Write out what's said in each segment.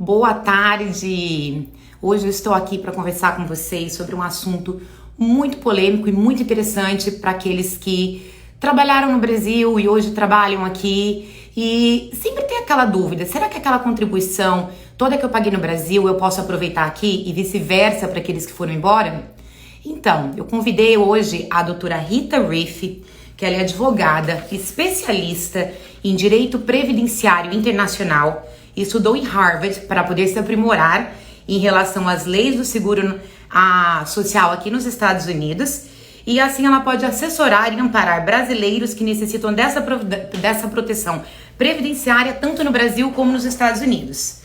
Boa tarde! Hoje eu estou aqui para conversar com vocês sobre um assunto muito polêmico e muito interessante para aqueles que trabalharam no Brasil e hoje trabalham aqui e sempre tem aquela dúvida, será que aquela contribuição toda que eu paguei no Brasil eu posso aproveitar aqui e vice-versa para aqueles que foram embora? Então, eu convidei hoje a doutora Rita Riff, que ela é advogada, especialista em direito previdenciário internacional, estudou em Harvard para poder se aprimorar em relação às leis do seguro social aqui nos Estados Unidos, e assim ela pode assessorar e amparar brasileiros que necessitam dessa proteção previdenciária tanto no Brasil como nos Estados Unidos.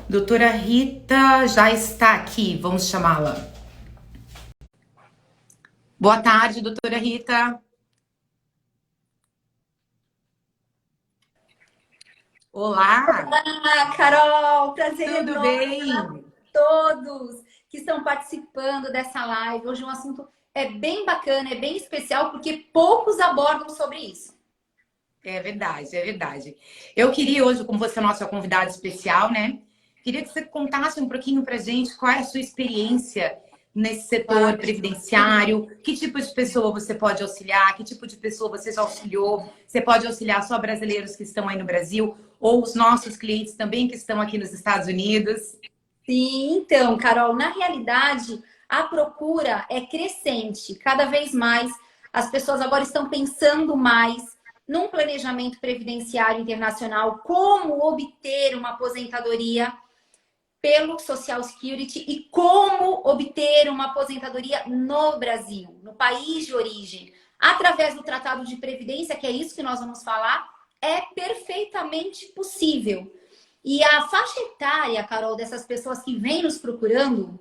Doutora Rita já está aqui, vamos chamá-la. Boa tarde, doutora Rita. Olá! Olá, Carol! Prazer Tudo enorme bem? a todos que estão participando dessa live. Hoje um assunto é bem bacana, é bem especial, porque poucos abordam sobre isso. É verdade, é verdade. Eu queria hoje, como você é nossa convidada especial, né? Queria que você contasse um pouquinho pra gente qual é a sua experiência nesse setor previdenciário, que tipo de pessoa você pode auxiliar, que tipo de pessoa você já auxiliou, você pode auxiliar só brasileiros que estão aí no Brasil ou os nossos clientes também que estão aqui nos Estados Unidos? Sim, então, Carol, na realidade, a procura é crescente. Cada vez mais as pessoas agora estão pensando mais num planejamento previdenciário internacional, como obter uma aposentadoria pelo Social Security e como obter uma aposentadoria no Brasil, no país de origem, através do Tratado de Previdência, que é isso que nós vamos falar, é perfeitamente possível. E a faixa etária, Carol, dessas pessoas que vêm nos procurando,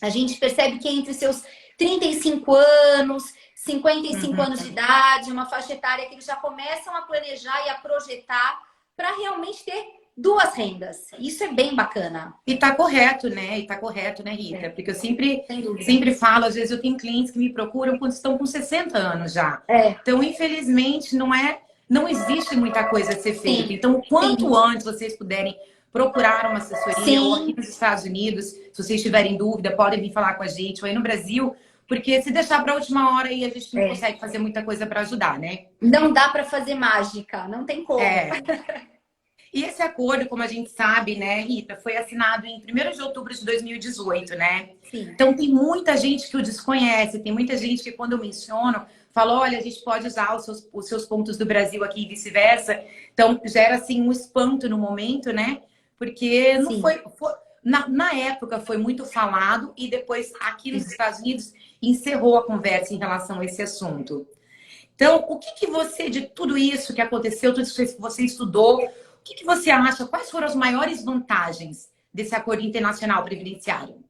a gente percebe que é entre seus 35 anos, 55 anos de idade, uma faixa etária que eles já começam a planejar e a projetar para realmente ter duas rendas. Isso é bem bacana. E tá correto, né? E tá correto, né, Rita? Porque eu Sem dúvida. sempre falo, às vezes eu tenho clientes que me procuram quando estão com 60 anos já. É. Então, infelizmente, não existe muita coisa a ser feita. Sim. Então, quanto Sim. antes vocês puderem procurar uma assessoria, ou aqui nos Estados Unidos, se vocês tiverem dúvida, podem vir falar com a gente, ou aí no Brasil, porque se deixar para a última hora aí a gente não consegue fazer muita coisa para ajudar, né? Não dá para fazer mágica, não tem como. E esse acordo, como a gente sabe, né, Rita, foi assinado em 1º de outubro de 2018, né? Sim. Então tem muita gente que o desconhece, tem muita gente que quando eu menciono, fala, olha, a gente pode usar os seus pontos do Brasil aqui e vice-versa. Então gera assim um espanto no momento, né? Porque não na época foi muito falado e depois aqui nos Estados Unidos encerrou a conversa em relação a esse assunto. Então, o que você, de tudo isso que aconteceu, tudo isso que você estudou, o que você acha? Quais foram as maiores vantagens desse acordo internacional previdenciário?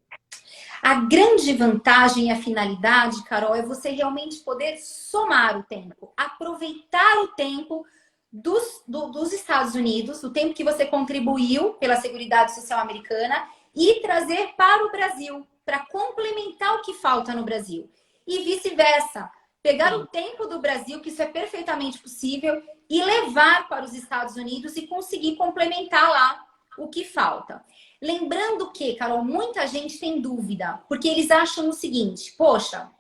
A grande vantagem e a finalidade, Carol, é você realmente poder somar o tempo, aproveitar o tempo dos Estados Unidos, o tempo que você contribuiu pela Seguridade Social Americana e trazer para o Brasil, para complementar o que falta no Brasil. E vice-versa, pegar o tempo do Brasil, que isso é perfeitamente possível, e levar para os Estados Unidos e conseguir complementar lá o que falta. Lembrando que, Carol, muita gente tem dúvida, porque eles acham o seguinte, poxa,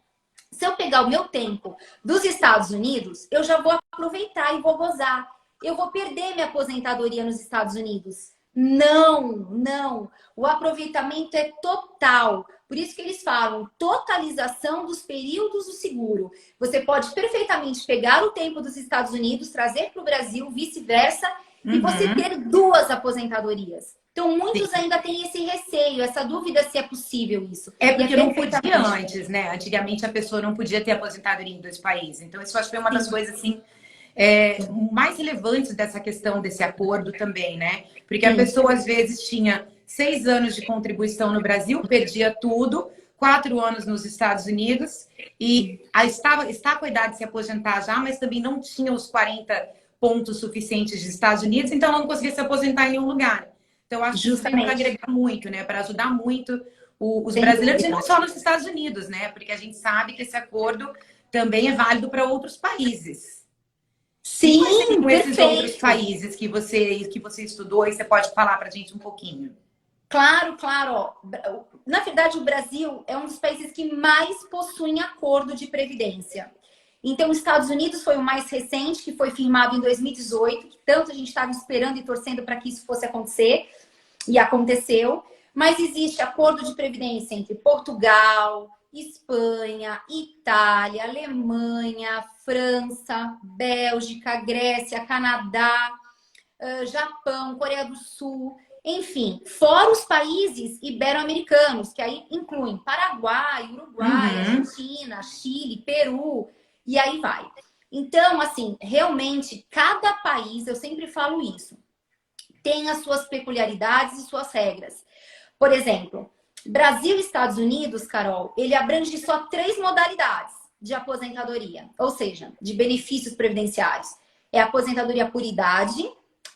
se eu pegar o meu tempo dos Estados Unidos, eu já vou aproveitar e vou gozar. Eu vou perder minha aposentadoria nos Estados Unidos. Não, não. O aproveitamento é total. Por isso que eles falam totalização dos períodos do seguro. Você pode perfeitamente pegar o tempo dos Estados Unidos, trazer para o Brasil, vice-versa, e você ter duas aposentadorias. Então, muitos ainda têm esse receio, essa dúvida se é possível isso. É porque não podia antes, né? Antigamente a pessoa não podia ter aposentadoria em 2 países. Então, isso acho que foi uma das coisas, assim, mais relevantes dessa questão desse acordo também, né? Porque a pessoa, às vezes, tinha 6 anos de contribuição no Brasil, perdia tudo, 4 anos nos Estados Unidos, e está com a idade de se aposentar já, mas também não tinha os 40 pontos suficientes dos Estados Unidos, então ela não conseguia se aposentar em nenhum lugar. Então, acho que isso tem para agregar muito, né? Para ajudar muito os brasileiros, e não só nos Estados Unidos, né? Porque a gente sabe que esse acordo também é válido para outros países. Sim, quais seriam esses perfeito. outros países que você estudou e você pode falar para a gente um pouquinho? Claro, claro. Ó. Na verdade, o Brasil é um dos países que mais possuem acordo de previdência. Então, os Estados Unidos foi o mais recente, que foi firmado em 2018, que tanto a gente estava esperando e torcendo para que isso fosse acontecer, e aconteceu. Mas existe acordo de previdência entre Portugal, Espanha, Itália, Alemanha, França, Bélgica, Grécia, Canadá, Japão, Coreia do Sul, enfim, fora os países ibero-americanos, que aí incluem Paraguai, Uruguai, Argentina, Chile, Peru, e aí vai. Então, assim, realmente, cada país, eu sempre falo isso, tem as suas peculiaridades e suas regras. Por exemplo, Brasil e Estados Unidos, Carol, ele abrange só 3 modalidades de aposentadoria, ou seja, de benefícios previdenciários. É a aposentadoria por idade,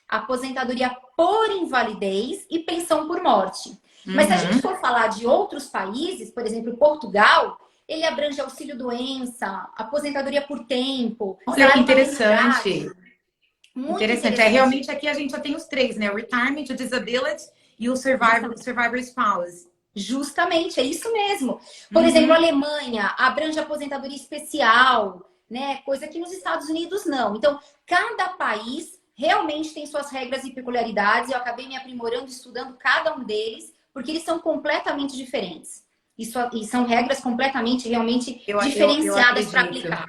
aposentadoria por invalidez e pensão por morte. Mas se a gente for falar de outros países, por exemplo, Portugal, ele abrange auxílio-doença, aposentadoria por tempo. Olha que interessante. Muito interessante. Realmente aqui a gente já tem os 3, né? O retirement, o disability e o survivor spouse. Justamente, é isso mesmo. Por exemplo, a Alemanha abrange aposentadoria especial, né? Coisa que nos Estados Unidos não. Então, cada país realmente tem suas regras e peculiaridades. Eu acabei me aprimorando, estudando cada um deles, porque eles são completamente diferentes. E são regras completamente, realmente diferenciadas para aplicar.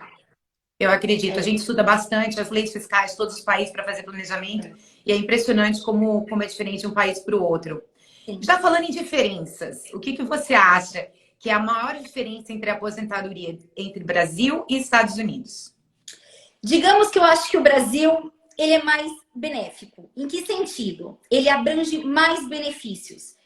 Eu acredito. A gente estuda bastante as leis fiscais de todos os países para fazer planejamento. E é impressionante como é diferente de um país para o outro. Sim. Já falando em diferenças, o que você acha que é a maior diferença entre a aposentadoria entre Brasil e Estados Unidos? Digamos que eu acho que o Brasil ele é mais benéfico. Em que sentido? Ele abrange mais benefícios.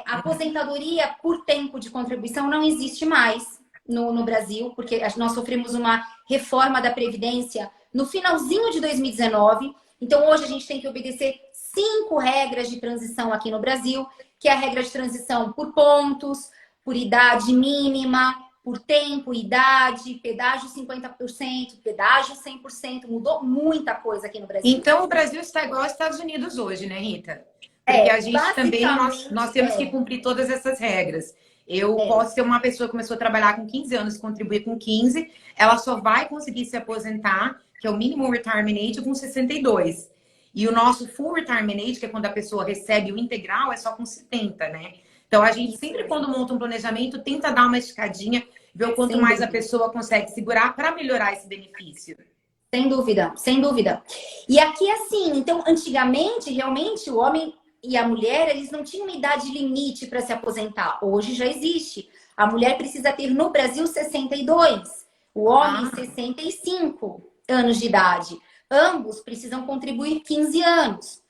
A aposentadoria por tempo de contribuição não existe mais no Brasil, porque nós sofremos uma reforma da Previdência no finalzinho de 2019. Então, hoje a gente tem que obedecer 5 regras de transição aqui no Brasil, que é a regra de transição por pontos, por idade mínima, por tempo, idade, pedágio 50%, pedágio 100%. Mudou muita coisa aqui no Brasil. Então, o Brasil está igual aos Estados Unidos hoje, né, Rita? Porque a gente também, nós temos que cumprir todas essas regras. Eu posso ser uma pessoa que começou a trabalhar com 15 anos, contribuir com 15, ela só vai conseguir se aposentar, que é o Minimum Retirement Age, com 62. E o nosso Full Retirement Age, que é quando a pessoa recebe o integral, é só com 70, né? Então, a gente sempre, quando monta um planejamento, tenta dar uma esticadinha, ver o quanto mais a pessoa consegue segurar para melhorar esse benefício. Sem dúvida, sem dúvida. E aqui, assim, então, antigamente, realmente, o homem e a mulher, eles não tinham uma idade limite para se aposentar. Hoje já existe. A mulher precisa ter, no Brasil, 62. O homem, 65 anos de idade. Ambos precisam contribuir 15 anos.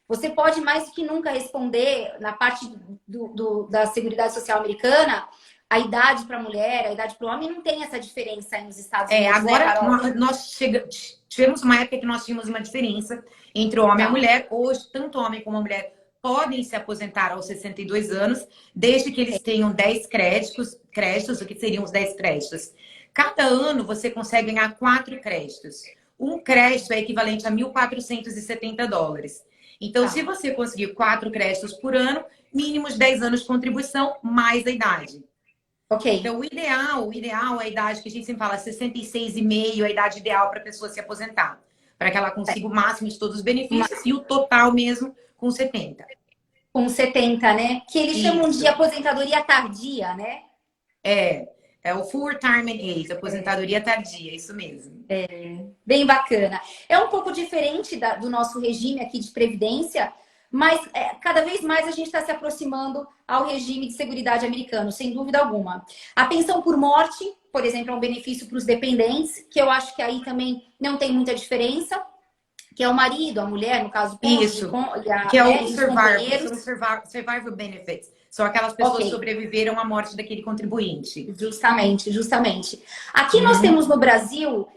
Você pode mais do que nunca responder na parte da Seguridade Social americana, a idade para a mulher, a idade para o homem não tem essa diferença aí nos Estados Unidos. Agora né, nós tivemos uma época que nós tínhamos uma diferença entre o homem e a mulher. Hoje, tanto o homem como a mulher podem se aposentar aos 62 anos, desde que eles tenham 10 créditos, o que seriam os 10 créditos. Cada ano você consegue ganhar 4 créditos. Um crédito é equivalente a $1.470. Então, se você conseguir 4 créditos por ano, mínimos 10 anos de contribuição, mais a idade. Ok. Então, o ideal é a idade que a gente sempre fala, 66,5, a idade ideal para a pessoa se aposentar. Para que ela consiga o máximo de todos os benefícios e o total mesmo com 70. Com 70, né? Que eles chamam de aposentadoria tardia, né? É o Full Retirement Age, aposentadoria tardia, isso mesmo. Bem bacana. É um pouco diferente do nosso regime aqui de previdência, mas cada vez mais a gente está se aproximando ao regime de seguridade americano, sem dúvida alguma. A pensão por morte, por exemplo, é um benefício para os dependentes, que eu acho que aí também não tem muita diferença, que é o marido, a mulher, no caso, isso, que é o survivor benefits. São aquelas pessoas que sobreviveram à morte daquele contribuinte. Justamente. Aqui nós temos no Brasil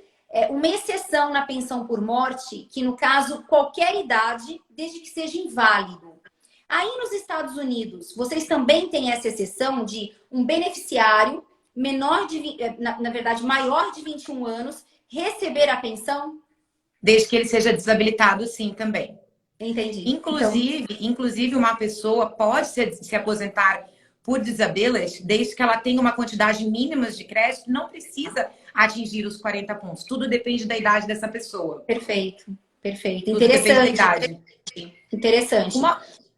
uma exceção na pensão por morte, que no caso, qualquer idade, desde que seja inválido. Aí nos Estados Unidos, vocês também têm essa exceção de um beneficiário menor de, na verdade, maior de 21 anos, receber a pensão? Desde que ele seja desabilitado, sim, também. Entendi. Então, Inclusive uma pessoa pode se aposentar por disability desde que ela tenha uma quantidade mínima de crédito, não precisa atingir os 40 pontos. Tudo depende da idade dessa pessoa. perfeito, perfeito. Tudo depende da Interessante, idade. interessante.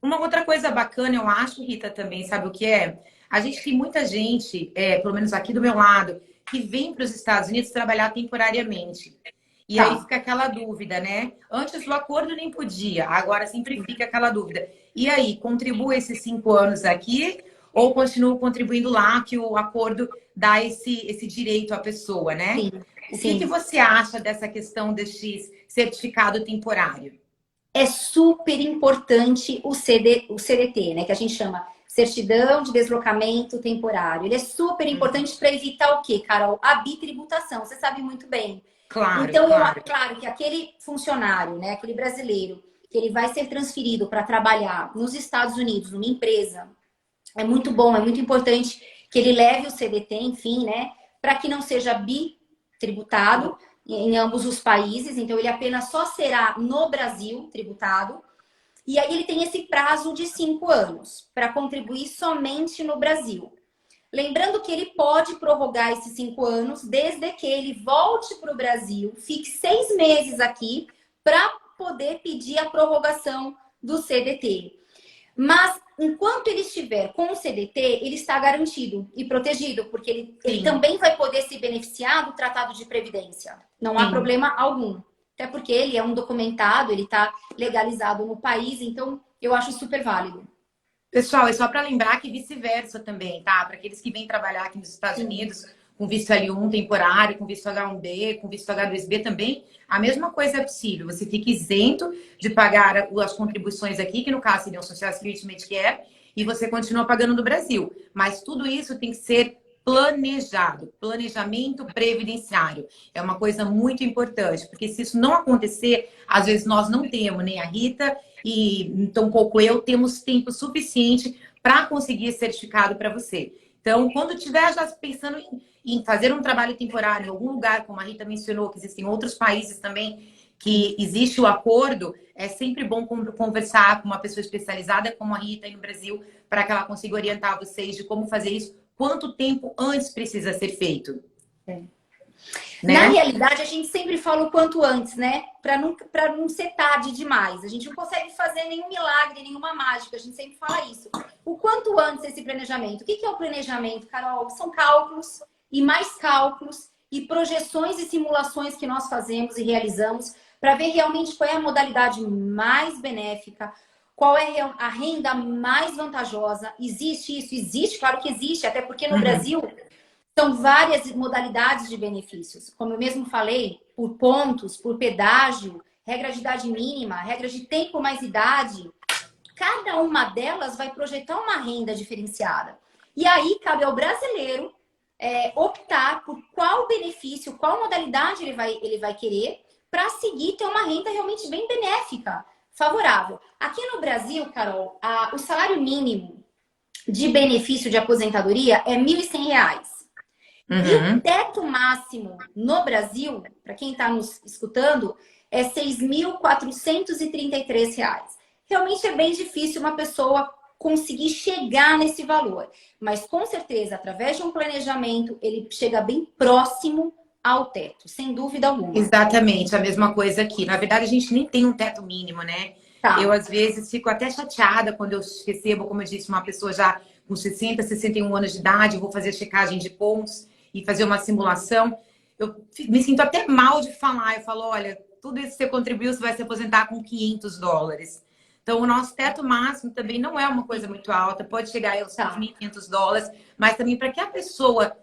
Uma outra coisa bacana, eu acho, Rita, também, sabe o que é? A gente tem muita gente, pelo menos aqui do meu lado, que vem para os Estados Unidos trabalhar temporariamente. E aí Tá. fica aquela dúvida, né? Antes do acordo nem podia, agora sempre fica aquela dúvida. E aí, contribua esses 5 anos aqui ou continuo contribuindo lá que o acordo dá esse direito à pessoa, né? Sim, O que sim. você acha dessa questão desse certificado temporário? É super importante o CDT, né? Que a gente chama Certidão de Deslocamento Temporário. Ele é super importante para evitar o quê, Carol? A bitributação. Você sabe muito bem. Claro, Então, claro. claro que aquele funcionário, né, aquele brasileiro, que ele vai ser transferido para trabalhar nos Estados Unidos, numa empresa, é muito bom, é muito importante que ele leve o CDT, enfim, né, para que não seja bitributado em ambos os países. Então, ele apenas só será no Brasil tributado. E aí, ele tem esse prazo de 5 anos para contribuir somente no Brasil. Lembrando que ele pode prorrogar esses 5 anos desde que ele volte para o Brasil, fique 6 meses aqui para poder pedir a prorrogação do CDT. Mas enquanto ele estiver com o CDT, ele está garantido e protegido, porque ele Sim, também vai poder se beneficiar do Tratado de Previdência. Não há sim. problema algum. Até porque ele é um documentado, ele está legalizado no país, então eu acho super válido. Pessoal, é só para lembrar que vice-versa também, tá? Para aqueles que vêm trabalhar aqui nos Estados Sim, Unidos com visto L1 temporário, com visto H1B, com visto H2B também, a mesma coisa é possível. Você fica isento de pagar as contribuições aqui, que no caso seriam Social Security e Medicare, e você continua pagando no Brasil. Mas tudo isso tem que ser planejado, planejamento previdenciário. É uma coisa muito importante, porque se isso não acontecer, às vezes nós não temos, nem a Rita e tampouco eu, temos tempo suficiente para conseguir esse certificado para você. Então, quando estiver já pensando em fazer um trabalho temporário em algum lugar, como a Rita mencionou, que existem outros países também que existe o acordo, é sempre bom conversar com uma pessoa especializada como a Rita aí no Brasil, para que ela consiga orientar vocês de como fazer isso, quanto tempo antes precisa ser feito. é. Na Né? realidade, a gente sempre fala o quanto antes, né? Para não ser tarde demais. A gente não consegue fazer nenhum milagre, nenhuma mágica. A gente sempre fala isso. O quanto antes esse planejamento? O que é o planejamento, Carol? São cálculos e mais cálculos e projeções e simulações que nós fazemos e realizamos para ver realmente qual é a modalidade mais benéfica, qual é a renda mais vantajosa. Existe isso? Existe, claro que existe, até porque no Uhum. Brasil são várias modalidades de benefícios. Como eu mesmo falei, por pontos, por pedágio, regra de idade mínima, regra de tempo mais idade. Cada uma delas vai projetar uma renda diferenciada. E aí cabe ao brasileiro optar por qual benefício, qual modalidade ele vai querer para seguir ter uma renda realmente bem benéfica, favorável. Aqui no Brasil, Carol, o salário mínimo de benefício de aposentadoria é R$ 1.100. E o Uhum. teto máximo no Brasil, para quem está nos escutando, é R$ 6.433. Realmente é bem difícil uma pessoa conseguir chegar nesse valor. Mas com certeza, através de um planejamento, ele chega bem próximo ao teto, sem dúvida alguma. Exatamente, a mesma coisa aqui. Na verdade, a gente nem tem um teto mínimo, né? Eu, Tá. às vezes, fico até chateada quando eu recebo, como eu disse, uma pessoa já com 60, 61 anos de idade, eu vou fazer checagem de pontos e fazer uma simulação. Eu me sinto até mal de falar. Eu falo, olha, tudo isso que você contribuiu, você vai se aposentar com US$ 500. Então, o nosso teto máximo também não é uma coisa muito alta, pode chegar aos Tá. US$ 1.500, mas também para que a pessoa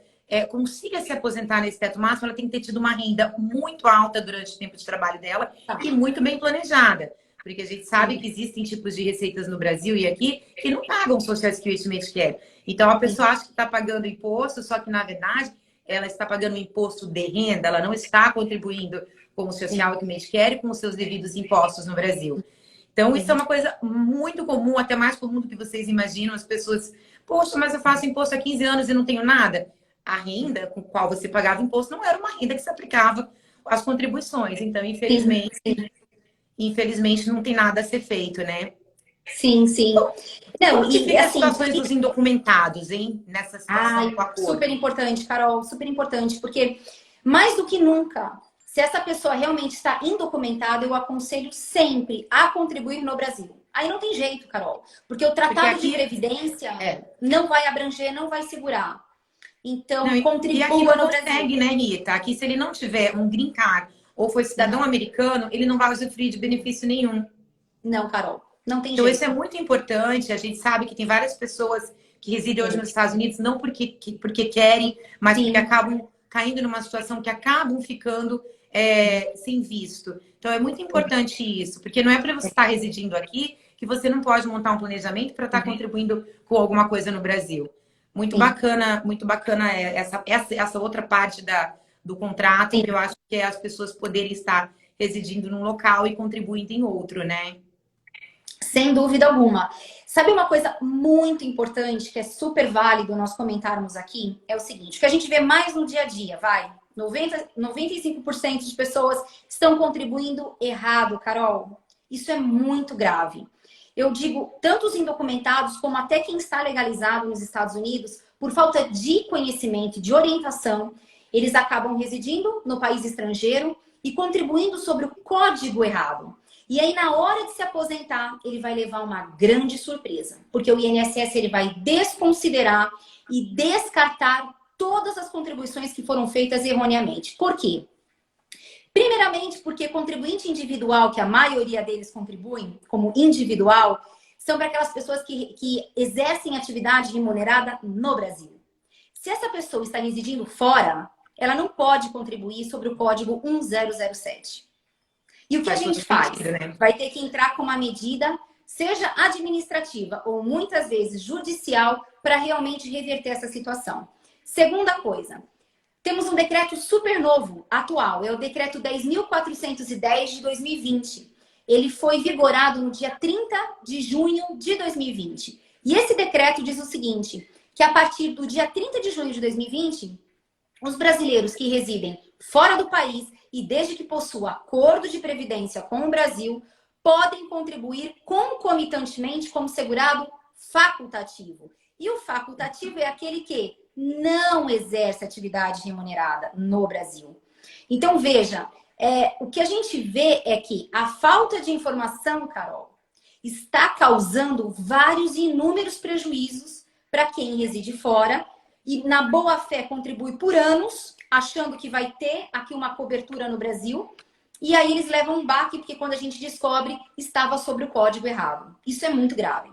consiga se aposentar nesse teto máximo, ela tem que ter tido uma renda muito alta durante o tempo de trabalho dela Tá. e muito bem planejada. Porque a gente sabe Sim. que existem tipos de receitas no Brasil e aqui que não pagam Social Security e Medicare. Então, a pessoa acha que está pagando imposto, só que, na verdade, ela está pagando imposto de renda, ela não está contribuindo com o Social e Medicare e com os seus devidos impostos no Brasil. Então, isso é Sim. uma coisa muito comum, até mais comum do que vocês imaginam. As pessoas, poxa, mas eu faço imposto há 15 anos e não tenho nada. A renda com a qual você pagava imposto não era uma renda que se aplicava às contribuições. Então, Sim. infelizmente, Sim. infelizmente, não tem nada a ser feito, né? Sim, sim. Não, Como que e fica as assim, situações dos indocumentados, hein? Nessa situação ai, com o acordo. super importante, Carol, super importante, porque mais do que nunca, se essa pessoa realmente está indocumentada, eu aconselho sempre a contribuir no Brasil. Aí não tem jeito, Carol, porque o Porque Tratado de aqui Previdência é. não vai abranger, não vai segurar. Não, Então, e aqui contribua não no Brasil. consegue, né, Rita? Aqui, se ele não tiver um green card ou for cidadão Não, americano, ele não vai usufruir de benefício nenhum. não, Carol, não tem Então, isso é jeito. muito importante. A gente sabe que tem várias pessoas que residem hoje É, nos Estados Unidos, não porque querem, mas porque sim, acabam caindo numa situação que acabam ficando sem visto. Então, é muito importante isso, porque não é para você estar residindo aqui que você não pode montar um planejamento para estar contribuindo com alguma coisa no Brasil. sim, Muito bacana essa outra parte do contrato, sim. que eu acho que é as pessoas poderem estar residindo num local e contribuindo em outro, né? Sem dúvida alguma. Sabe uma coisa muito importante que é super válido nós comentarmos aqui? É o seguinte, o que a gente vê mais no dia a dia, vai. 95% de pessoas estão contribuindo errado, Carol. Isso é muito grave. Eu digo, tanto os indocumentados como até quem está legalizado nos Estados Unidos, por falta de conhecimento, de orientação, eles acabam residindo no país estrangeiro e contribuindo sobre o código errado. E aí, na hora de se aposentar, ele vai levar uma grande surpresa, porque o INSS ele vai desconsiderar e descartar todas as contribuições que foram feitas erroneamente. Por quê? Primeiramente, porque contribuinte individual, que a maioria deles contribuem como individual, são para aquelas pessoas que exercem atividade remunerada no Brasil. Se essa pessoa está residindo fora, ela não pode contribuir sobre o código 1007. E o que a Faz todo gente faz? sentido, né? Vai ter que entrar com uma medida, seja administrativa ou muitas vezes judicial, para realmente reverter essa situação. Segunda coisa, temos um decreto super novo, atual, é o decreto 10.410 de 2020. Ele foi vigorado no dia 30 de junho de 2020. E esse decreto diz o seguinte, que a partir do dia 30 de junho de 2020, os brasileiros que residem fora do país e desde que possua acordo de previdência com o Brasil, podem contribuir concomitantemente como segurado facultativo. E o facultativo é aquele que não exerce atividade remunerada no Brasil. Então, veja, o que a gente vê é que a falta de informação, Carol, está causando vários e inúmeros prejuízos para quem reside fora e na boa fé contribui por anos, achando que vai ter aqui uma cobertura no Brasil, e aí eles levam um baque, porque quando a gente descobre, estava sobre o código errado. Isso é muito grave.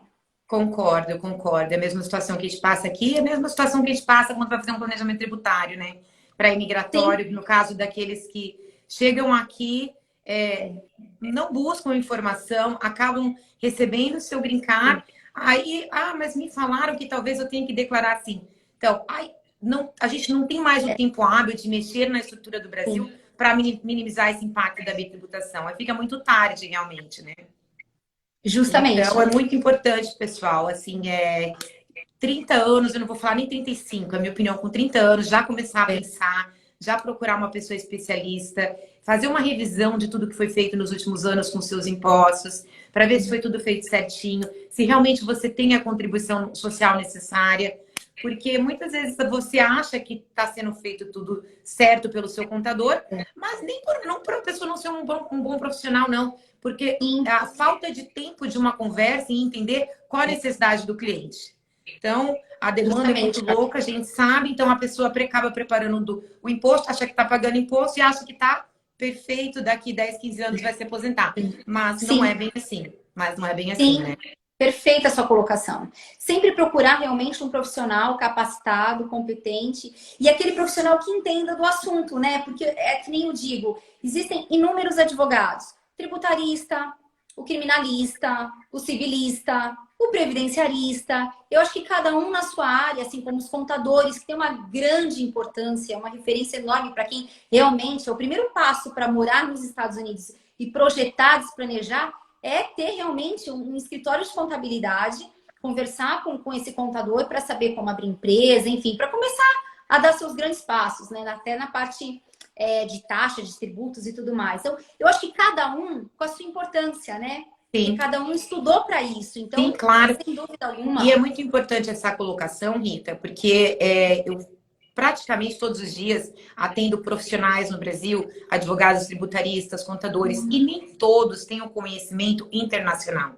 Concordo, concordo. É a mesma situação que a gente passa aqui, é a mesma situação que a gente passa quando vai fazer um planejamento tributário, né? Para Sim, imigratório, no caso daqueles que chegam aqui, não buscam informação, acabam recebendo seu green card, aí, mas me falaram que talvez eu tenha que declarar assim. Então, não, a gente não tem mais o tempo hábil de mexer na estrutura do Brasil sim. para minimizar esse impacto da bitributação. Aí fica muito tarde, realmente, né? Então, é Justamente. muito importante, pessoal. Assim, 30 anos, eu não vou falar nem 35, é a minha opinião, com 30 anos, já começar a pensar, já procurar uma pessoa especialista, fazer uma revisão de tudo que foi feito nos últimos anos com seus impostos, para ver se foi tudo feito certinho, se realmente você tem a contribuição social necessária, porque muitas vezes você acha que está sendo feito tudo certo pelo seu contador, mas nem não por a pessoa não ser um bom profissional, não. Porque Sim, a falta de tempo de uma conversa e entender qual a necessidade do cliente. Então, a demanda é muito justamente. louca, a gente sabe, então a pessoa acaba preparando o imposto, acha que está pagando imposto e acha que está perfeito, daqui 10, 15 anos vai se aposentar. Mas não é Sim, bem assim. Mas não é bem assim, sim. né? Perfeita a sua colocação. Sempre procurar realmente um profissional capacitado, competente e aquele profissional que entenda do assunto, né? Porque é que nem eu digo, existem inúmeros advogados, tributarista, o criminalista, o civilista, o previdenciarista. Eu acho que cada um na sua área, assim como os contadores, que tem uma grande importância, uma referência enorme para quem realmente é o primeiro passo para morar nos Estados Unidos e projetar, desplanejar é ter realmente um escritório de contabilidade, conversar com esse contador para saber como abrir empresa, enfim, para começar a dar seus grandes passos, né? Até na parte de taxa, de tributos e tudo mais. Então, eu acho que cada um com a sua importância, né? Sim. E cada um estudou para isso. Então, sim, claro. sem dúvida alguma. E é muito importante essa colocação, Rita, porque eu praticamente todos os dias atendo profissionais no Brasil, advogados tributaristas, contadores, e nem todos têm um conhecimento internacional.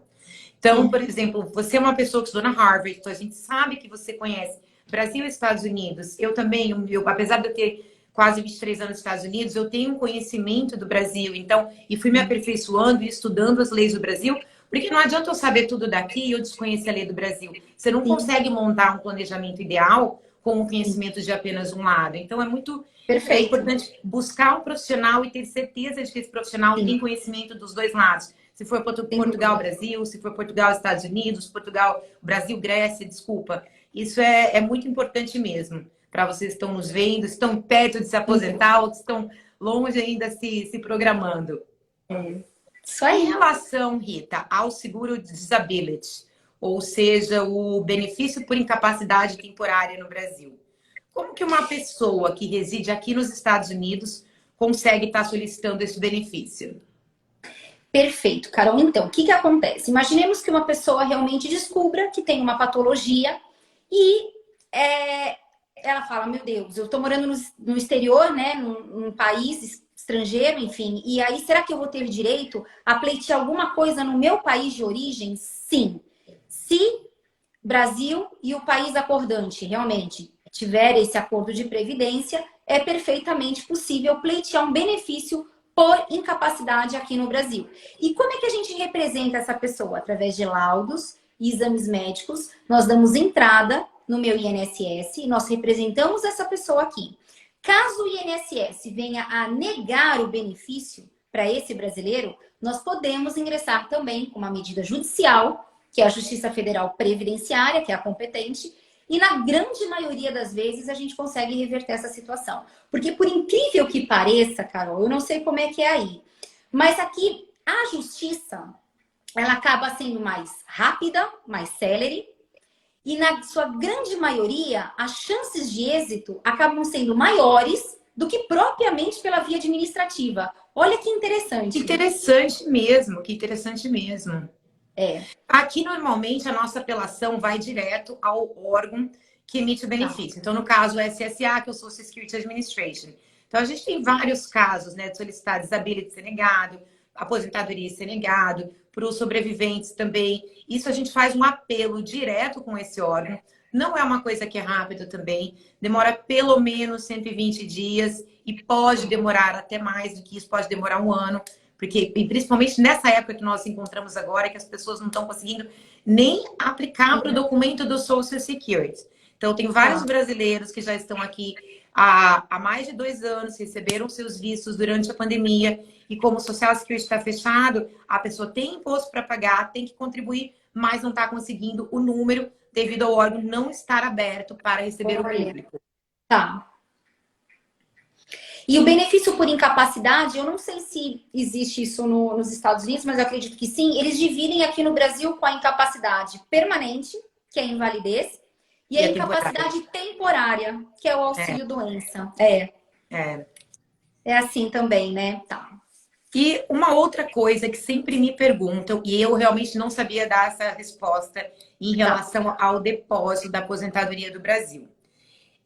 Então, por exemplo, você é uma pessoa que estudou na Harvard, então a gente sabe que você conhece Brasil e Estados Unidos. Eu também, apesar de eu ter quase 23 anos nos Estados Unidos, eu tenho um conhecimento do Brasil, então, e fui me aperfeiçoando e estudando as leis do Brasil, porque não adianta eu saber tudo daqui e eu desconhecer a lei do Brasil. Você não consegue montar um planejamento ideal com o conhecimento de apenas um lado. Então, é muito importante buscar um profissional e ter certeza de que esse profissional tem conhecimento dos dois lados. Se for Portugal, Brasil, se for Portugal, Estados Unidos, Portugal, Brasil, Grécia, desculpa. Isso é muito importante mesmo. Para vocês que estão nos vendo, estão perto de se aposentar ou que estão longe ainda se programando. Isso aí. Em relação, Rita, ao seguro disability, ou seja, o benefício por incapacidade temporária no Brasil. Como que uma pessoa que reside aqui nos Estados Unidos consegue estar solicitando esse benefício? Perfeito, Carol. Então, o que acontece? Imaginemos que uma pessoa realmente descubra que tem uma patologia e ela fala, meu Deus, eu estou morando no exterior, né, num país estrangeiro, enfim, e aí será que eu vou ter direito a pleitear alguma coisa no meu país de origem? Sim. Se Brasil e o país acordante realmente tiver esse acordo de previdência, é perfeitamente possível pleitear um benefício por incapacidade aqui no Brasil. E como é que a gente representa essa pessoa? Através de laudos e exames médicos, nós damos entrada no meu INSS e nós representamos essa pessoa aqui. Caso o INSS venha a negar o benefício para esse brasileiro, nós podemos ingressar também com uma medida judicial, que é a Justiça Federal Previdenciária, que é a competente, e na grande maioria das vezes a gente consegue reverter essa situação. Porque por incrível que pareça, Carol, eu não sei como é que é aí, mas aqui a justiça, ela acaba sendo mais rápida, mais célere, e na sua grande maioria, as chances de êxito acabam sendo maiores do que propriamente pela via administrativa. Olha que interessante. Que interessante mesmo, que interessante mesmo. Aqui, normalmente, a nossa apelação vai direto ao órgão que emite o benefício. Então, no caso, o SSA, que é o Social Security Administration. Então, a gente tem vários casos, né, de solicitar disability ser negado, aposentadoria ser negado, para os sobreviventes também. Isso a gente faz um apelo direto com esse órgão. Não é uma coisa que é rápida também. Demora pelo menos 120 dias e pode demorar até mais do que isso, pode demorar um ano. Porque, e principalmente nessa época que nós encontramos agora, que as pessoas não estão conseguindo nem aplicar para o documento do Social Security. Então, tem vários brasileiros que já estão aqui há mais de 2 anos, receberam seus vistos durante a pandemia, e como o Social Security está fechado, a pessoa tem imposto para pagar, tem que contribuir, mas não está conseguindo o número devido ao órgão não estar aberto para receber o público. Tá. E o benefício por incapacidade, eu não sei se existe isso nos Estados Unidos, mas eu acredito que sim. Eles dividem aqui no Brasil com a incapacidade permanente, que é a invalidez, e a incapacidade temporária, que é o auxílio-doença. É assim também, né? Tá. E uma outra coisa que sempre me perguntam, e eu realmente não sabia dar essa resposta em relação ao depósito da aposentadoria do Brasil.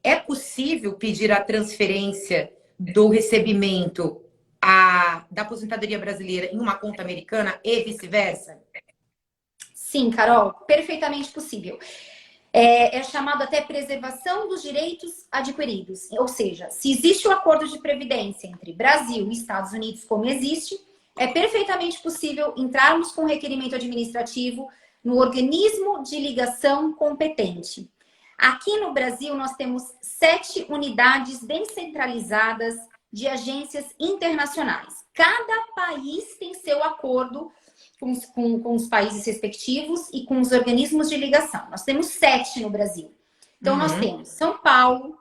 É possível pedir a transferência do recebimento da aposentadoria brasileira em uma conta americana e vice-versa? Sim, Carol, perfeitamente possível. É chamado até preservação dos direitos adquiridos. Ou seja, se existe o acordo de previdência entre Brasil e Estados Unidos, como existe, é perfeitamente possível entrarmos com requerimento administrativo no organismo de ligação competente. Aqui no Brasil, nós temos 7 unidades descentralizadas de agências internacionais. Cada país tem seu acordo com os países respectivos e com os organismos de ligação. Nós temos 7 no Brasil. Então, nós temos São Paulo,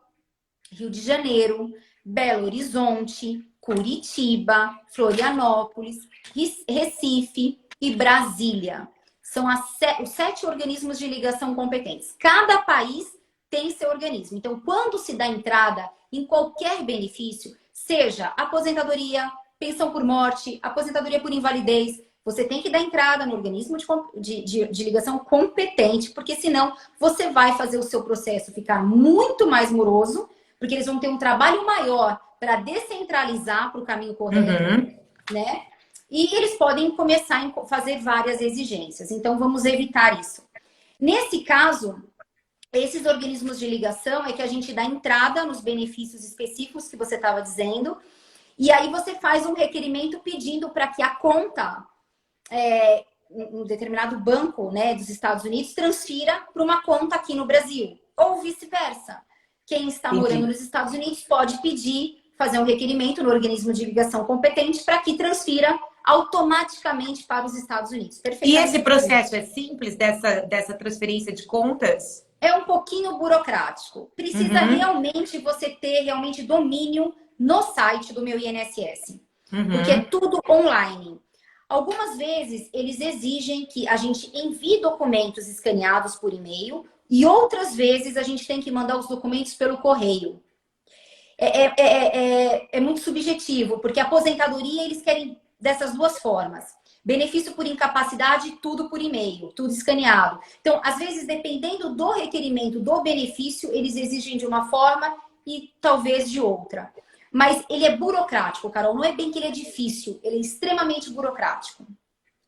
Rio de Janeiro, Belo Horizonte, Curitiba, Florianópolis, Recife e Brasília. São os 7 organismos de ligação competentes. Cada país tem seu organismo. Então, quando se dá entrada em qualquer benefício, Seja aposentadoria, pensão por morte, aposentadoria por invalidez. Você tem que dar entrada no organismo de ligação competente, porque senão você vai fazer o seu processo ficar muito mais moroso, porque eles vão ter um trabalho maior para descentralizar para o caminho correto, né? E eles podem começar a fazer várias exigências. Então, vamos evitar isso. Nesse caso, esses organismos de ligação é que a gente dá entrada nos benefícios específicos que você estava dizendo, e aí você faz um requerimento pedindo para que a conta, um determinado banco, né, dos Estados Unidos, transfira para uma conta aqui no Brasil, ou vice-versa. Quem está morando nos Estados Unidos pode pedir, fazer um requerimento no organismo de ligação competente para que transfira automaticamente para os Estados Unidos. E esse processo é simples, dessa transferência de contas? É um pouquinho burocrático. Precisa realmente você ter realmente domínio no site do meu INSS. Porque é tudo online. Algumas vezes eles exigem que a gente envie documentos escaneados por e-mail e outras vezes a gente tem que mandar os documentos pelo correio. É muito subjetivo, porque a aposentadoria eles querem dessas duas formas. Benefício por incapacidade, tudo por e-mail, tudo escaneado. Então, às vezes, dependendo do requerimento do benefício, eles exigem de uma forma e talvez de outra. Mas ele é burocrático, Carol. Não é bem que ele é difícil, ele é extremamente burocrático.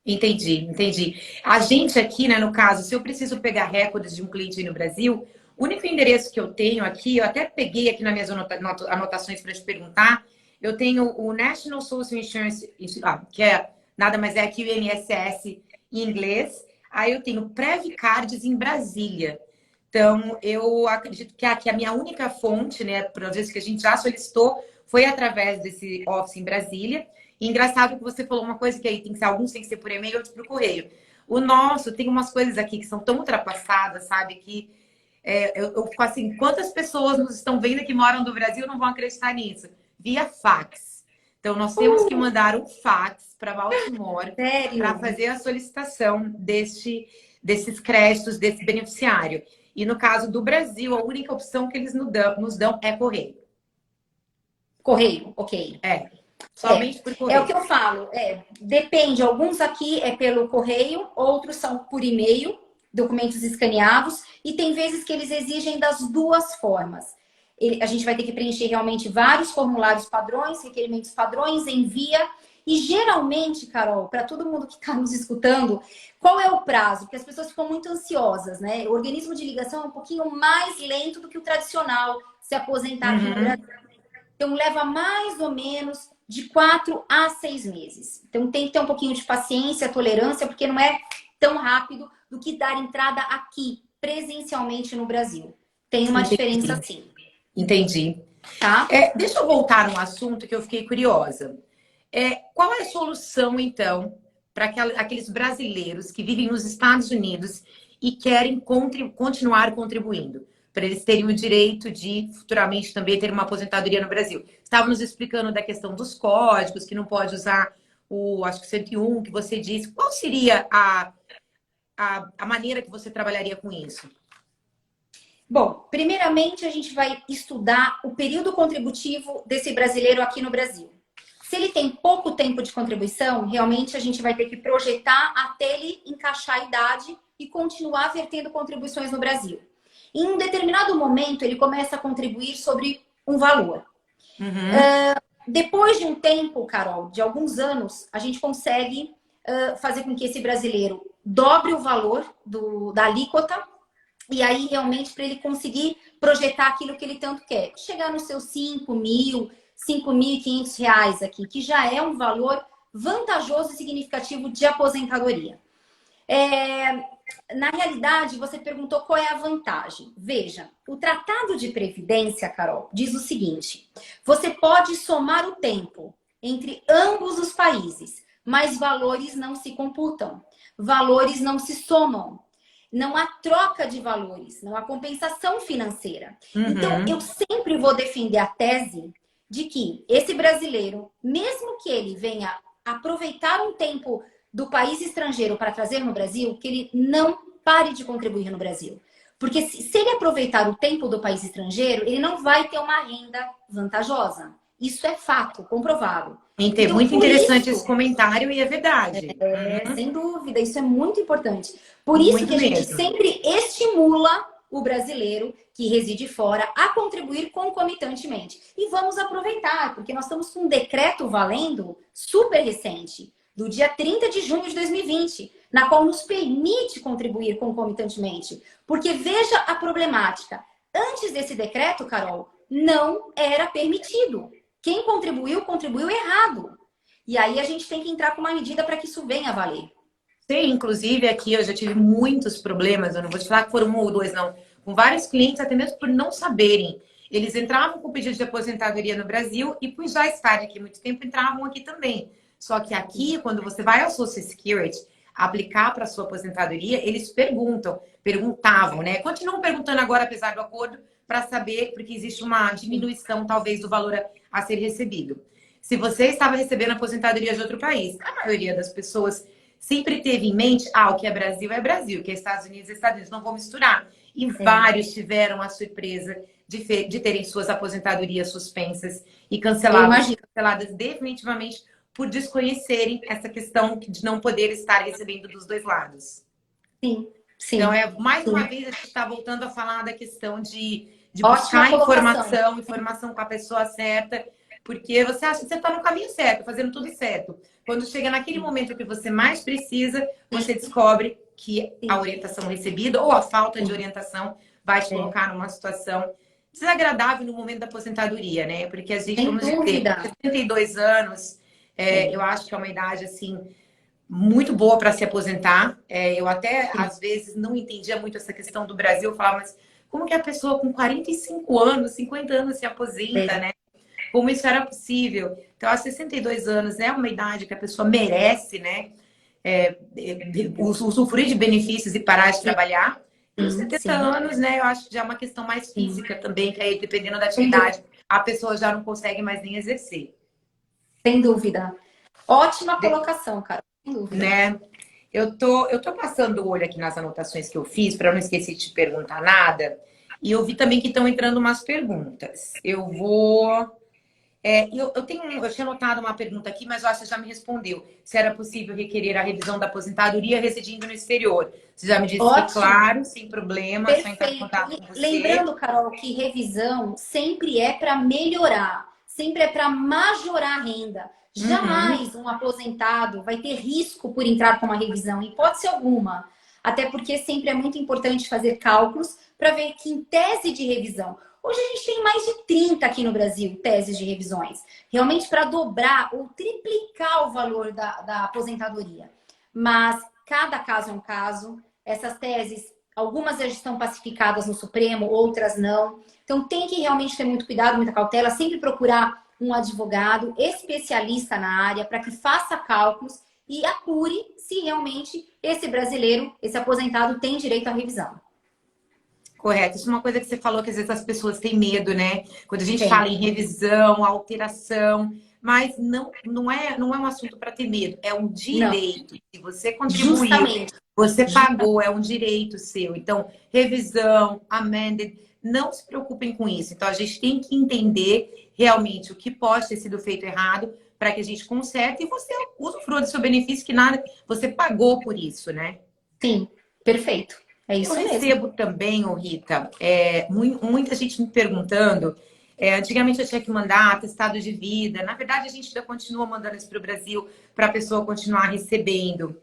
Entendi. A gente aqui, né, no caso, se eu preciso pegar recordes de um cliente aí no Brasil, o único endereço que eu tenho aqui, eu até peguei aqui nas minhas anotações para te perguntar, eu tenho o National Social Insurance, que é nada mais é que o INSS em inglês. Aí eu tenho Previcards em Brasília. Então, eu acredito que a minha única fonte, né, para vezes que a gente já solicitou, foi através desse office em Brasília. E engraçado que você falou uma coisa que aí tem que ser, alguns tem que ser por e-mail, outros por correio. O nosso tem umas coisas aqui que são tão ultrapassadas, sabe? Que eu fico assim, quantas pessoas nos estão vendo que moram do Brasil não vão acreditar nisso? Via fax. Então, nós temos que mandar um fax para Baltimore para fazer a solicitação desses créditos, desse beneficiário. E no caso do Brasil, a única opção que eles nos dão é correio. Correio, ok. Somente por correio. É o que eu falo. Depende, alguns aqui é pelo correio, outros são por e-mail, documentos escaneados, e tem vezes que eles exigem das duas formas. A gente vai ter que preencher realmente vários formulários padrões, requerimentos padrões, envia. E geralmente, Carol, para todo mundo que está nos escutando, qual é o prazo? Porque as pessoas ficam muito ansiosas, né? O organismo de ligação é um pouquinho mais lento do que o tradicional, se aposentar aqui no Brasil. Então, leva mais ou menos de 4 a 6 meses. Então, tem que ter um pouquinho de paciência, tolerância, porque não é tão rápido do que dar entrada aqui, presencialmente no Brasil. Tem uma diferença, sim. Entendi. Tá? Deixa eu voltar num assunto que eu fiquei curiosa. Qual é a solução, então, para aqueles brasileiros que vivem nos Estados Unidos e querem continuar contribuindo? Para eles terem o direito de, futuramente, também ter uma aposentadoria no Brasil. Estava nos explicando da questão dos códigos, que não pode usar acho que 101, que você disse. Qual seria a maneira que você trabalharia com isso? Bom, primeiramente a gente vai estudar o período contributivo desse brasileiro aqui no Brasil. Se ele tem pouco tempo de contribuição, realmente a gente vai ter que projetar até ele encaixar a idade e continuar vertendo contribuições no Brasil. Em um determinado momento, ele começa a contribuir sobre um valor. Depois de um tempo, Carol, de alguns anos, a gente consegue fazer com que esse brasileiro dobre o valor da alíquota. E aí, realmente, para ele conseguir projetar aquilo que ele tanto quer. Chegar nos seus 5.000, 5.500 reais aqui, que já é um valor vantajoso e significativo de aposentadoria. Na realidade, você perguntou qual é a vantagem. Veja, o Tratado de Previdência, Carol, diz o seguinte. Você pode somar o tempo entre ambos os países, mas valores não se computam. Valores não se somam. Não há troca de valores, não há compensação financeira. Então, eu sempre vou defender a tese de que esse brasileiro, mesmo que ele venha aproveitar um tempo do país estrangeiro para trazer no Brasil, que ele não pare de contribuir no Brasil. Porque se ele aproveitar o tempo do país estrangeiro, ele não vai ter uma renda vantajosa. Isso é fato, comprovado. Então, Muito por interessante isso, esse comentário e é verdade. sem dúvida, isso é muito importante. Por isso Muito que a gente mesmo. sempre estimula o brasileiro que reside fora a contribuir concomitantemente. E vamos aproveitar, porque nós estamos com um decreto valendo super recente, do dia 30 de junho de 2020, na qual nos permite contribuir concomitantemente. Porque veja a problemática. Antes desse decreto, Carol, não era permitido. Quem contribuiu, contribuiu errado. E aí a gente tem que entrar com uma medida para que isso venha a valer. Sim, inclusive aqui eu já tive muitos problemas, eu não vou te falar que foram um ou dois, não. Com vários clientes, até mesmo por não saberem. Eles entravam com pedido de aposentadoria no Brasil e por já estarem aqui muito tempo, entravam aqui também. Só que aqui, quando você vai ao Social Security aplicar para sua aposentadoria, eles perguntavam, né? Continuam perguntando agora, apesar do acordo, para saber, porque existe uma diminuição, talvez, do valor a ser recebido. Se você estava recebendo aposentadoria de outro país, a maioria das pessoas sempre teve em mente, o que é Brasil, o que é Estados Unidos é Estados Unidos, não vou misturar. E vários tiveram a surpresa de terem suas aposentadorias suspensas e canceladas definitivamente por desconhecerem essa questão de não poder estar recebendo dos dois lados. Sim, sim. Então, mais uma vez, a gente está voltando a falar da questão de buscar informação com a pessoa certa, porque você acha que você está no caminho certo, fazendo tudo certo. Quando chega naquele momento que você mais precisa, você descobre que a orientação recebida ou a falta de orientação vai te colocar numa situação desagradável no momento da aposentadoria, né? Porque a gente, vamos dizer, 72 anos, eu acho que é uma idade, assim, muito boa para se aposentar. Eu até, às vezes, não entendia muito essa questão do Brasil. Eu falava, mas como que a pessoa com 45 anos, 50 anos se aposenta, né? Como isso era possível? Então, aos 62 anos é uma idade que a pessoa merece, né? Usufruir de benefícios e parar de trabalhar. E os 70 anos, né? Eu acho que já é uma questão mais física também, que aí, dependendo da atividade, a pessoa já não consegue mais nem exercer. Sem dúvida. Ótima colocação, cara. Sem dúvida. Né? Eu tô passando o olho aqui nas anotações que eu fiz, para não esquecer de te perguntar nada. E eu vi também que estão entrando umas perguntas. Eu vou. Eu tinha anotado uma pergunta aqui, mas eu acho que você já me respondeu. Se era possível requerer a revisão da aposentadoria residindo no exterior. Você já me disse que, claro, sem problema, só entrar em contato com você. Lembrando, Carol, que revisão sempre é para melhorar, sempre é para majorar a renda. Jamais um aposentado vai ter risco por entrar com uma revisão, em hipótese alguma. Até porque sempre é muito importante fazer cálculos para ver que em tese de revisão. Hoje a gente tem mais de 30 aqui no Brasil, teses de revisões. Realmente para dobrar ou triplicar o valor da aposentadoria. Mas cada caso é um caso. Essas teses, algumas já estão pacificadas no Supremo, outras não. Então tem que realmente ter muito cuidado, muita cautela. Sempre procurar um advogado especialista na área para que faça cálculos e apure se realmente esse brasileiro, esse aposentado, tem direito à revisão. Correto. Isso é uma coisa que você falou que às vezes as pessoas têm medo, né? Quando a gente fala em revisão, alteração, mas não é um assunto para ter medo, é um direito. Não. Se você contribuiu, justamente. Você pagou, é um direito seu. Então, revisão, amended, não se preocupem com isso. Então, a gente tem que entender realmente o que pode ter sido feito errado para que a gente conserte e você usufrua do seu benefício, que nada, você pagou por isso, né? Sim, perfeito. É isso mesmo. Eu recebo também, Rita, muita gente me perguntando. Antigamente eu tinha que mandar atestado de vida. Na verdade, a gente ainda continua mandando isso para o Brasil para a pessoa continuar recebendo.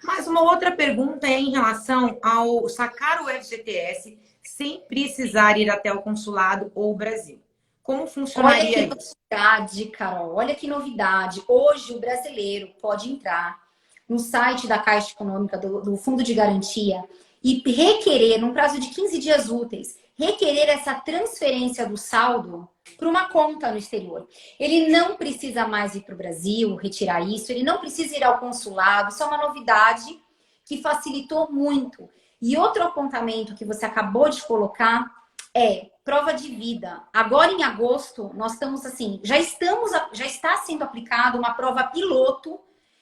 Mas uma outra pergunta é em relação ao sacar o FGTS sem precisar ir até o consulado ou o Brasil. Como funcionaria isso? Olha que novidade, Carol. Olha que novidade. Hoje o brasileiro pode entrar no site da Caixa Econômica, do Fundo de Garantia, e requerer, num prazo de 15 dias úteis, requerer essa transferência do saldo para uma conta no exterior. Ele não precisa mais ir para o Brasil, retirar isso, ele não precisa ir ao consulado, isso é uma novidade que facilitou muito. E outro apontamento que você acabou de colocar é prova de vida. Agora em agosto, nós estamos assim, já está sendo aplicada uma prova piloto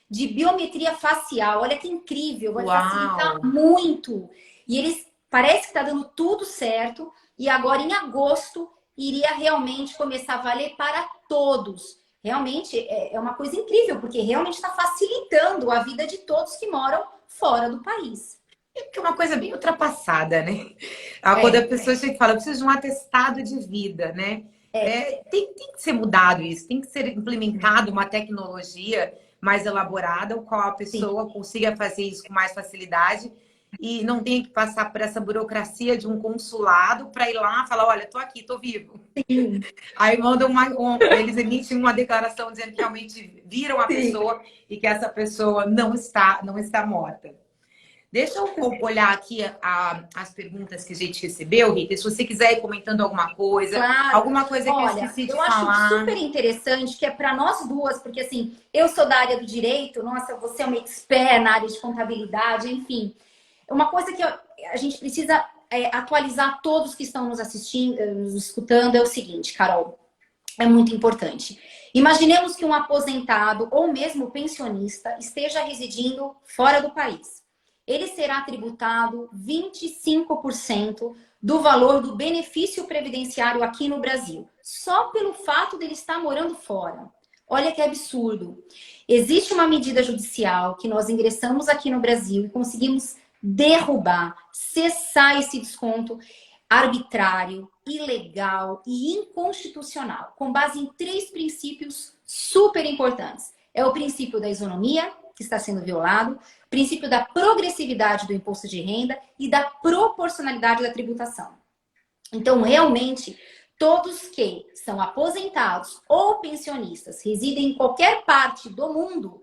de biometria facial. Olha que incrível, vai facilitar muito. E eles parece que está dando tudo certo. E agora, em agosto, iria realmente começar a valer para todos. Realmente é uma coisa incrível, porque realmente está facilitando a vida de todos que moram fora do país. É uma coisa bem ultrapassada, né? Quando a pessoa chega e fala, eu preciso de um atestado de vida, né? Tem que ser mudado isso, tem que ser implementado uma tecnologia mais elaborada, o qual a Sim. pessoa consiga fazer isso com mais facilidade e não tenha que passar por essa burocracia de um consulado para ir lá e falar, olha, tô aqui, tô vivo. Sim. Aí mandam eles emitem uma declaração dizendo que realmente viram a pessoa e que essa pessoa não está morta. Deixa eu olhar aqui as perguntas que a gente recebeu, Rita. Se você quiser ir comentando alguma coisa, Claro. alguma coisa que eu Olha, esqueci de eu acho falar. super interessante que é para nós duas, porque assim, eu sou da área do direito, nossa, você é uma expert na área de contabilidade, enfim. Uma coisa que a gente precisa atualizar todos que estão nos assistindo, nos escutando, é o seguinte, Carol, é muito importante. Imaginemos que um aposentado ou mesmo pensionista esteja residindo fora do país. Ele será tributado 25% do valor do benefício previdenciário aqui no Brasil, só pelo fato dele estar morando fora. Olha que absurdo. Existe uma medida judicial que nós ingressamos aqui no Brasil e conseguimos derrubar, cessar esse desconto arbitrário, ilegal e inconstitucional, com base em 3 princípios super importantes. É o princípio da isonomia, que está sendo violado, princípio da progressividade do imposto de renda e da proporcionalidade da tributação. Então, realmente, todos que são aposentados ou pensionistas, residem em qualquer parte do mundo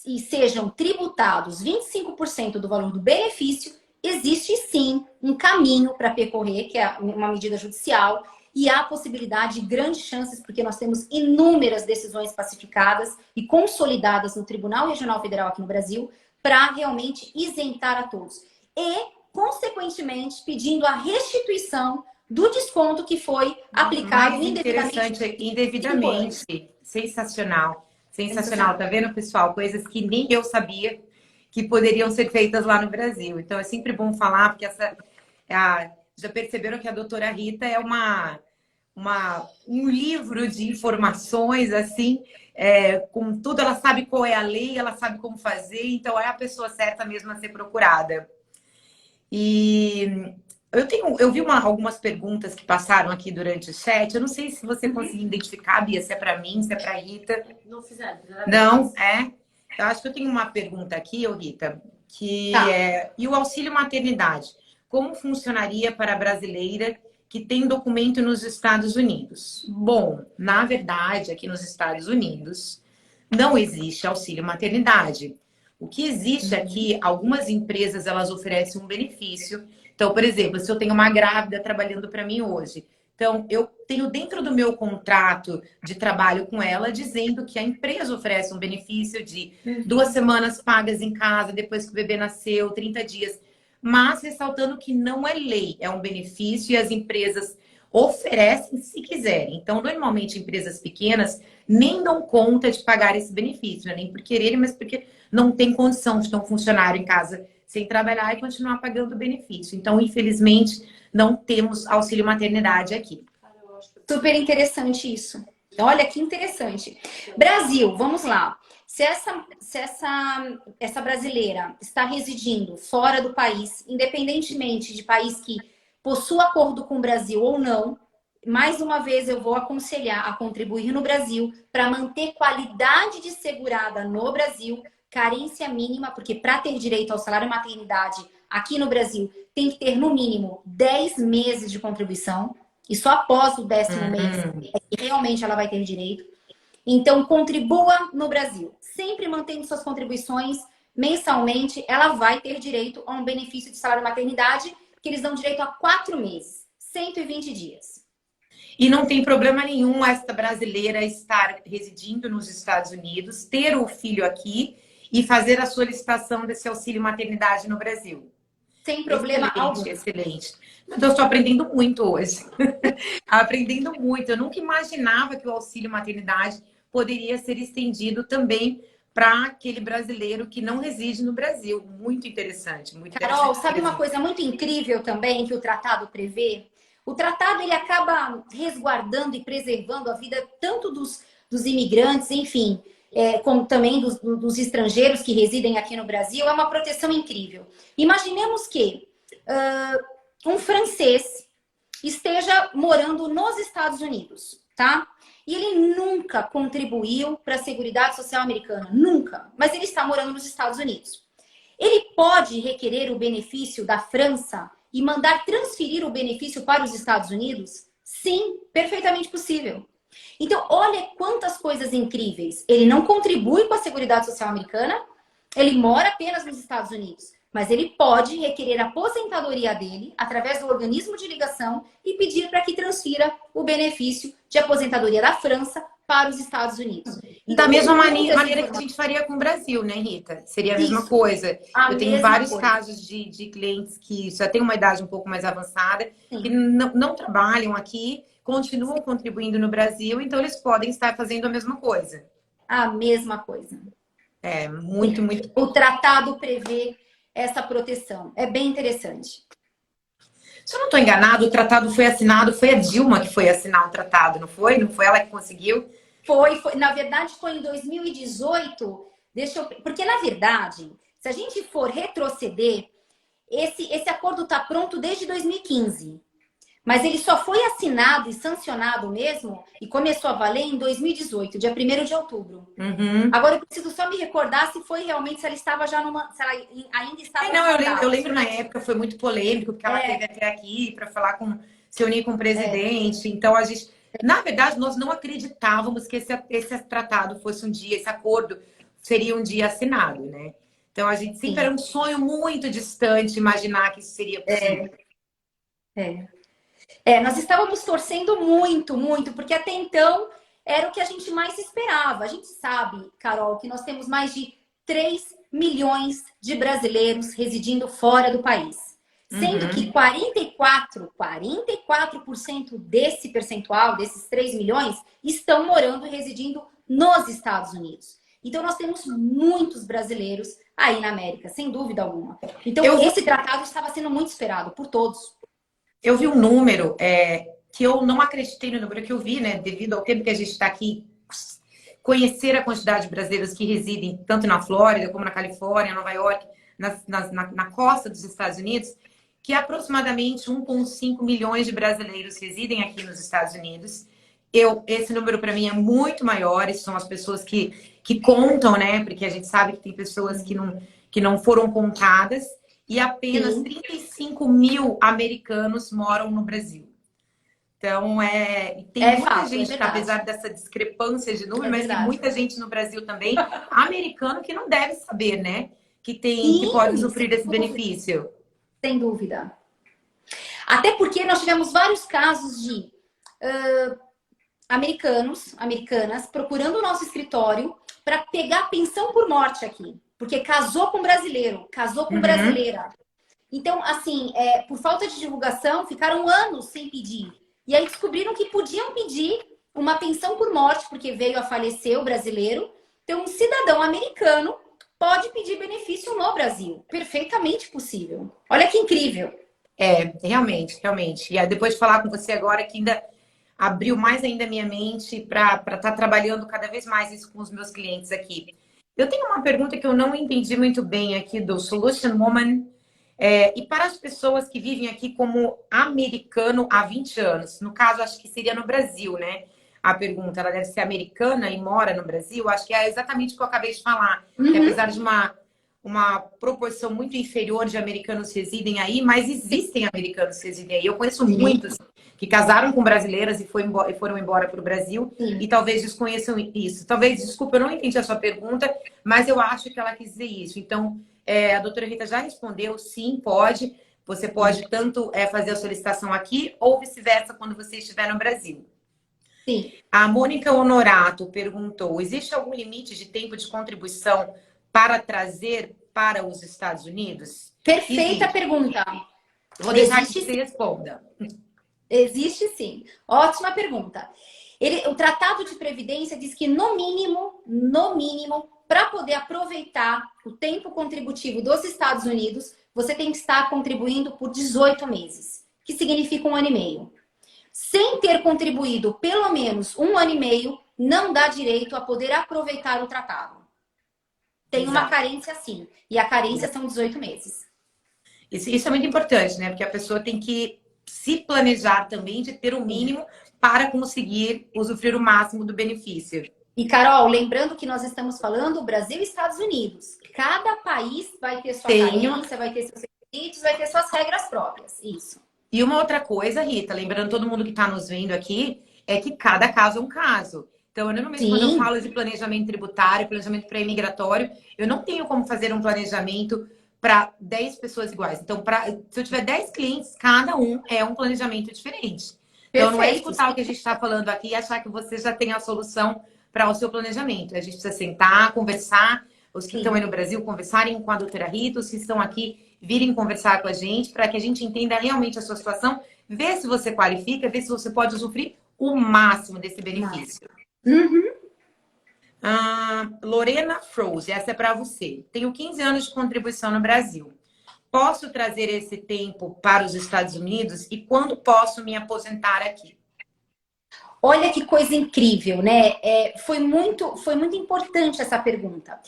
e sejam tributados 25% do valor do benefício, existe sim um caminho para percorrer, que é uma medida judicial, e há possibilidade de grandes chances, porque nós temos inúmeras decisões pacificadas e consolidadas no Tribunal Regional Federal aqui no Brasil, para realmente isentar a todos. E, consequentemente, pedindo a restituição do desconto que foi aplicado indevidamente. Sensacional. Sensacional. Tá vendo, pessoal? Coisas que nem eu sabia que poderiam ser feitas lá no Brasil. Então, é sempre bom falar, porque já perceberam que a doutora Rita é um livro de informações, assim, com tudo, ela sabe qual é a lei, ela sabe como fazer, então é a pessoa certa mesmo a ser procurada. E eu vi algumas perguntas que passaram aqui durante o chat, eu não sei se você conseguiu identificar, Bia, se é para mim, se é para Rita. Não fizeram. Não, é? Eu acho que eu tenho uma pergunta aqui, Rita, que e o auxílio maternidade? Como funcionaria para a brasileira que tem documento nos Estados Unidos? Bom, na verdade, aqui nos Estados Unidos, não existe auxílio maternidade. O que existe aqui, algumas empresas, elas oferecem um benefício. Então, por exemplo, se eu tenho uma grávida trabalhando para mim hoje, então eu tenho dentro do meu contrato de trabalho com ela, dizendo que a empresa oferece um benefício de 2 semanas pagas em casa, depois que o bebê nasceu, 30 dias. Mas ressaltando que não é lei, é um benefício e as empresas oferecem se quiserem. Então, normalmente, empresas pequenas nem dão conta de pagar esse benefício, né? Nem por quererem, mas porque não tem condição de ter um funcionário em casa sem trabalhar e continuar pagando o benefício. Então, infelizmente, não temos auxílio maternidade aqui. Super interessante isso. Olha que interessante. Brasil, vamos lá. Se essa brasileira está residindo fora do país, independentemente de país que possua acordo com o Brasil ou não, mais uma vez eu vou aconselhar a contribuir no Brasil para manter qualidade de segurada no Brasil, carência mínima, porque para ter direito ao salário maternidade aqui no Brasil tem que ter no mínimo 10 meses de contribuição, e só após o 10º mês é que realmente ela vai ter direito. Então, contribua no Brasil. Sempre mantendo suas contribuições mensalmente, ela vai ter direito a um benefício de salário maternidade, que eles dão direito a 4 meses, 120 dias. E não tem problema nenhum esta brasileira estar residindo nos Estados Unidos, ter o filho aqui e fazer a solicitação desse auxílio maternidade no Brasil. Sem problema algum. Excelente. Eu estou aprendendo muito hoje. Aprendendo muito. Eu nunca imaginava que o auxílio maternidade poderia ser estendido também para aquele brasileiro que não reside no Brasil. Muito interessante. Muito Carol, interessante. sabe uma coisa muito incrível também que o tratado prevê? O tratado ele acaba resguardando e preservando a vida tanto dos imigrantes, enfim, como também dos estrangeiros que residem aqui no Brasil. É uma proteção incrível. Imaginemos que um francês esteja morando nos Estados Unidos, tá? E ele nunca contribuiu para a Seguridade Social americana, nunca. Mas ele está morando nos Estados Unidos. Ele pode requerer o benefício da França e mandar transferir o benefício para os Estados Unidos? Sim, perfeitamente possível. Então, olha quantas coisas incríveis. Ele não contribui com a Seguridade Social americana, ele mora apenas nos Estados Unidos, mas ele pode requerer a aposentadoria dele através do organismo de ligação e pedir para que transfira o benefício de aposentadoria da França para os Estados Unidos. Então, da mesma maneira que a gente faria com o Brasil, né, Rita? Seria a mesma coisa. Eu tenho vários casos de clientes que já têm uma idade um pouco mais avançada, sim, que não trabalham aqui, continuam contribuindo no Brasil, então eles podem estar fazendo a mesma coisa. A mesma coisa. É, muito, muito. O tratado prevê essa proteção. É bem interessante. Se eu não estou enganado, o tratado foi assinado, foi a Dilma que foi assinar o tratado, não foi? Não foi ela que conseguiu? Foi. Na verdade, foi em 2018. Porque, na verdade, se a gente for retroceder, esse acordo está pronto desde 2015. Mas ele só foi assinado e sancionado mesmo e começou a valer em 2018, dia 1º de outubro. Uhum. Agora eu preciso só me recordar se foi realmente, se ela estava já numa... Se ela ainda estava... Não, eu lembro na época, foi muito polêmico, porque ela teve até aqui para falar se unir com o presidente. Então, a gente... Na verdade, nós não acreditávamos que esse tratado fosse um dia, esse acordo seria um dia assinado, né? Então, a gente sempre era um sonho muito distante imaginar que isso seria possível. Nós estávamos torcendo muito, muito, porque até então era o que a gente mais esperava. A gente sabe, Carol, que nós temos mais de 3 milhões de brasileiros residindo fora do país. Sendo que 44% desse percentual, desses 3 milhões, estão morando e residindo nos Estados Unidos. Então, nós temos muitos brasileiros aí na América, sem dúvida alguma. Então, esse tratado estava sendo muito esperado por todos. Eu vi um número que eu não acreditei no número que eu vi, né? Devido ao tempo que a gente está aqui, conhecer a quantidade de brasileiros que residem tanto na Flórida como na Califórnia, Nova York, na costa dos Estados Unidos, que aproximadamente 1,5 milhões de brasileiros residem aqui nos Estados Unidos. Esse número para mim é muito maior, são as pessoas que contam, né? Porque a gente sabe que tem pessoas que não foram contadas. E apenas 35 mil americanos moram no Brasil. Então, tem muita gente, apesar dessa discrepância de número, mas tem muita gente no Brasil também, americano, que não deve saber, né? Que pode usufruir desse benefício. Sem dúvida. Até porque nós tivemos vários casos de americanas, procurando o nosso escritório para pegar pensão por morte aqui. Porque casou com brasileiro, casou com brasileira. Então, assim, por falta de divulgação, ficaram anos sem pedir. E aí descobriram que podiam pedir uma pensão por morte, porque veio a falecer o brasileiro. Então, um cidadão americano pode pedir benefício no Brasil. Perfeitamente possível. Olha que incrível. Realmente. E aí, depois de falar com você agora, que ainda abriu mais ainda a minha mente para estar trabalhando cada vez mais isso com os meus clientes aqui. Eu tenho uma pergunta que eu não entendi muito bem aqui do Solution Woman. E para as pessoas que vivem aqui como americano há 20 anos, no caso, acho que seria no Brasil, né? A pergunta, ela deve ser americana e mora no Brasil. Acho que é exatamente o que eu acabei de falar. Que apesar de uma proporção muito inferior de americanos residem aí, mas existem americanos que residem aí. Eu conheço muitos que casaram com brasileiras e foram embora para o Brasil e talvez desconheçam isso. Talvez, desculpa, eu não entendi a sua pergunta, mas eu acho que ela quis dizer isso. Então, a doutora Rita já respondeu, sim, pode. Você pode tanto fazer a solicitação aqui ou vice-versa quando você estiver no Brasil. Sim. A Mônica Honorato perguntou, existe algum limite de tempo de contribuição para trazer para os Estados Unidos? Perfeita pergunta. Vou deixar que você responda. Existe sim. Ótima pergunta. O Tratado de Previdência diz que, no mínimo, para poder aproveitar o tempo contributivo dos Estados Unidos, você tem que estar contribuindo por 18 meses, que significa 1 ano e meio. sem ter contribuído pelo menos 1 ano e meio, não dá direito a poder aproveitar o tratado. Tem uma Exato. carência sim. E a carência são 18 meses. Isso é muito importante, né? Porque a pessoa tem que se planejar também de ter o mínimo para conseguir usufruir o máximo do benefício. E, Carol, lembrando que nós estamos falando Brasil e Estados Unidos. Cada país vai ter sua carência, vai ter seus requisitos, vai ter suas regras próprias. Isso. E uma outra coisa, Rita, lembrando todo mundo que está nos vendo aqui, é que cada caso é um caso. Então, eu não mesmo quando eu falo de planejamento tributário, planejamento pré-imigratório, eu não tenho como fazer um planejamento para 10 pessoas iguais. Então, se eu tiver 10 clientes, cada um é um planejamento diferente. Então, não é escutar o que a gente está falando aqui e achar que você já tem a solução para o seu planejamento. A gente precisa sentar, conversar, os que estão aí no Brasil conversarem com a doutora Rita, os que estão aqui virem conversar com a gente, para que a gente entenda realmente a sua situação, ver se você qualifica, ver se você pode usufruir o máximo desse benefício. Lorena Froze, essa é para você. Tenho 15 anos de contribuição no Brasil. Posso trazer esse tempo para os Estados Unidos e quando posso me aposentar aqui? Olha que coisa incrível, né? Foi muito importante essa pergunta.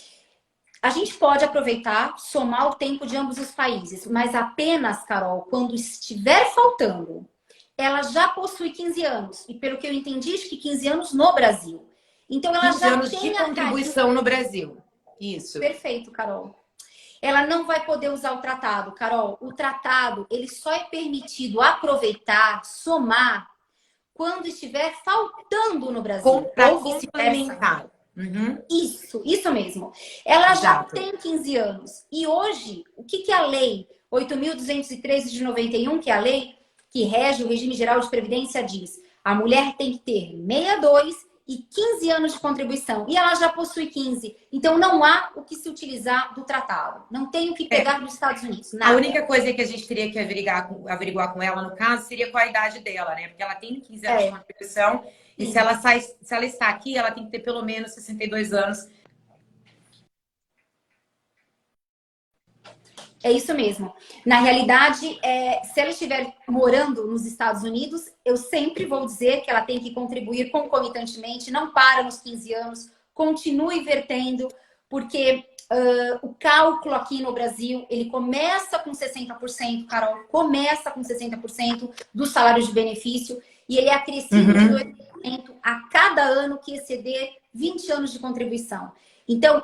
A gente pode aproveitar, somar o tempo de ambos os países, mas apenas, Carol, quando estiver faltando. Ela já possui 15 anos. E pelo que eu entendi, acho que 15 anos no Brasil. Então, ela 15 já anos tem de a contribuição no Brasil. Isso. Perfeito, Carol. Ela não vai poder usar o tratado, Carol. O tratado, ele só é permitido aproveitar, somar, quando estiver faltando no Brasil. Para complementar. Isso mesmo. Ela já tem 15 anos. E hoje, o que a lei 8.213 de 91, que é a lei que rege o regime geral de previdência, diz? A mulher tem que ter 62 e 15 anos de contribuição. E ela já possui 15. Então, não há o que se utilizar do tratado. Não tem o que pegar dos Estados Unidos. Nada. A única coisa que a gente teria que averiguar com ela, no caso, seria qual a idade dela, né? Porque ela tem 15 anos de contribuição. E se ela está aqui, ela tem que ter pelo menos 62 anos. É isso mesmo. Na realidade, se ela estiver morando nos Estados Unidos, eu sempre vou dizer que ela tem que contribuir concomitantemente, não para nos 15 anos, continue vertendo, porque o cálculo aqui no Brasil, ele começa com 60%, Carol, começa com 60% do salário de benefício e ele é acrescido de 2% a cada ano que exceder 20 anos de contribuição. Então,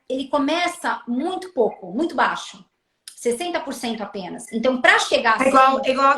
ele começa muito pouco, muito baixo. 60% apenas. Então, para chegar assim,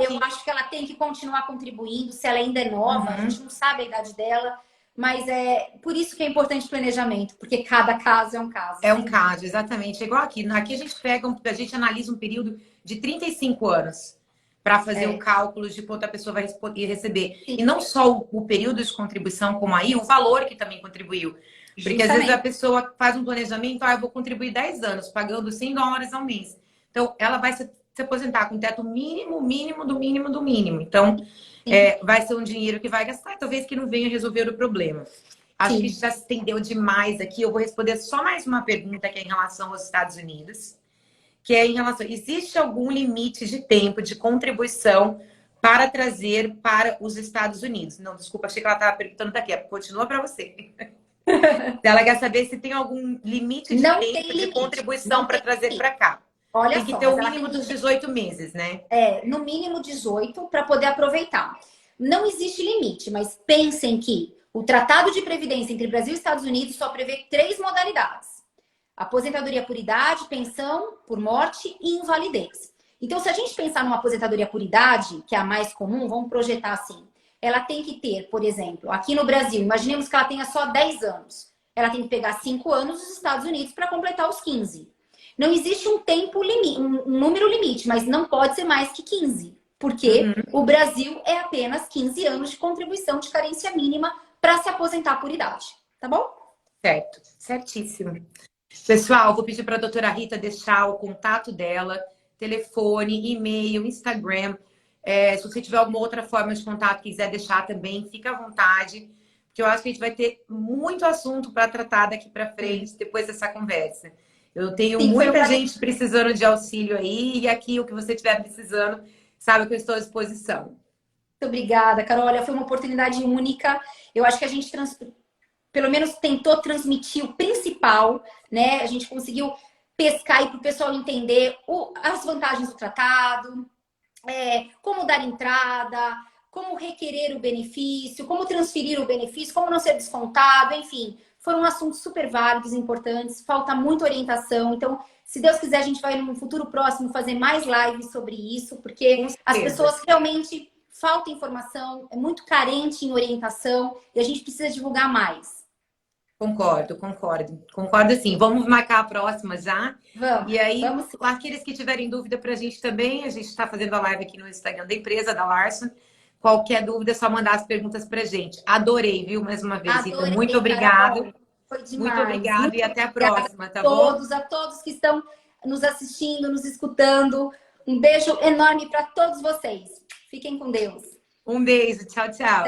eu acho que ela tem que continuar contribuindo, se ela ainda é nova, a gente não sabe a idade dela, mas é por isso que é importante o planejamento, porque cada caso é um caso. É um caso, exatamente. É igual aqui. Aqui a gente analisa um período de 35 anos para fazer o cálculo de quanto a pessoa vai receber. Sim. E não só o período de contribuição, como aí, o valor que também contribuiu. Porque justamente, às vezes a pessoa faz um planejamento, eu vou contribuir 10 anos, pagando $100 ao mês. Então, ela vai se aposentar com teto mínimo do mínimo. Então, vai ser um dinheiro que vai gastar, talvez que não venha resolver o problema. Acho que já se estendeu demais aqui. Eu vou responder só mais uma pergunta que é em relação aos Estados Unidos. Que é em relação... Existe algum limite de tempo de contribuição para trazer para os Estados Unidos? Não, desculpa, achei que ela estava perguntando daqui. Continua para você. Ela quer saber se tem algum limite de tempo de contribuição para trazer para cá. Olha tem que ter o mínimo dos 18 meses, né? No mínimo 18 para poder aproveitar. Não existe limite, mas pensem que o Tratado de Previdência entre Brasil e Estados Unidos só prevê 3 modalidades. Aposentadoria por idade, pensão por morte e invalidez. Então, se a gente pensar numa aposentadoria por idade, que é a mais comum, vamos projetar assim. Ela tem que ter, por exemplo, aqui no Brasil, imaginemos que ela tenha só 10 anos. Ela tem que pegar 5 anos nos Estados Unidos para completar os 15. Não existe um tempo limite, um número limite, mas não pode ser mais que 15. Porque o Brasil é apenas 15 anos de contribuição de carência mínima para se aposentar por idade. Tá bom? Certo, certíssimo. Pessoal, vou pedir para a doutora Rita deixar o contato dela, telefone, e-mail, Instagram. Se você tiver alguma outra forma de contato, quiser deixar também, fica à vontade. Porque eu acho que a gente vai ter muito assunto para tratar daqui para frente, depois dessa conversa. Eu tenho muita gente precisando de auxílio aí, e aqui o que você estiver precisando, sabe que eu estou à disposição. obrigada, Carol. Olha, foi uma oportunidade única. Eu acho que a gente pelo menos tentou transmitir o principal, né? A gente conseguiu pescar aí para o pessoal entender as vantagens do tratado, como dar entrada, como requerer o benefício, como transferir o benefício, como não ser descontado, enfim. Foram assuntos super válidos, importantes, falta muita orientação. Então, se Deus quiser, a gente vai no futuro próximo fazer mais lives sobre isso, porque Com as certeza. pessoas realmente faltam informação, é muito carente em orientação e a gente precisa divulgar mais. Concordo, concordo. Concordo sim. Vamos marcar a próxima já. Vamos, E aí, vamos sim. aqueles que tiverem dúvida para a gente também, a gente está fazendo a live aqui no Instagram da empresa, da Larson. Qualquer dúvida é só mandar as perguntas para a gente. Adorei, viu? Mais uma vez, Rita. Muito Adorei, obrigado. Carol. Foi Muito demais. obrigado e Muito até a obrigada próxima, tá bom? a todos que estão nos assistindo, nos escutando. Um beijo enorme para todos vocês. Fiquem com Deus. Um beijo. Tchau, tchau.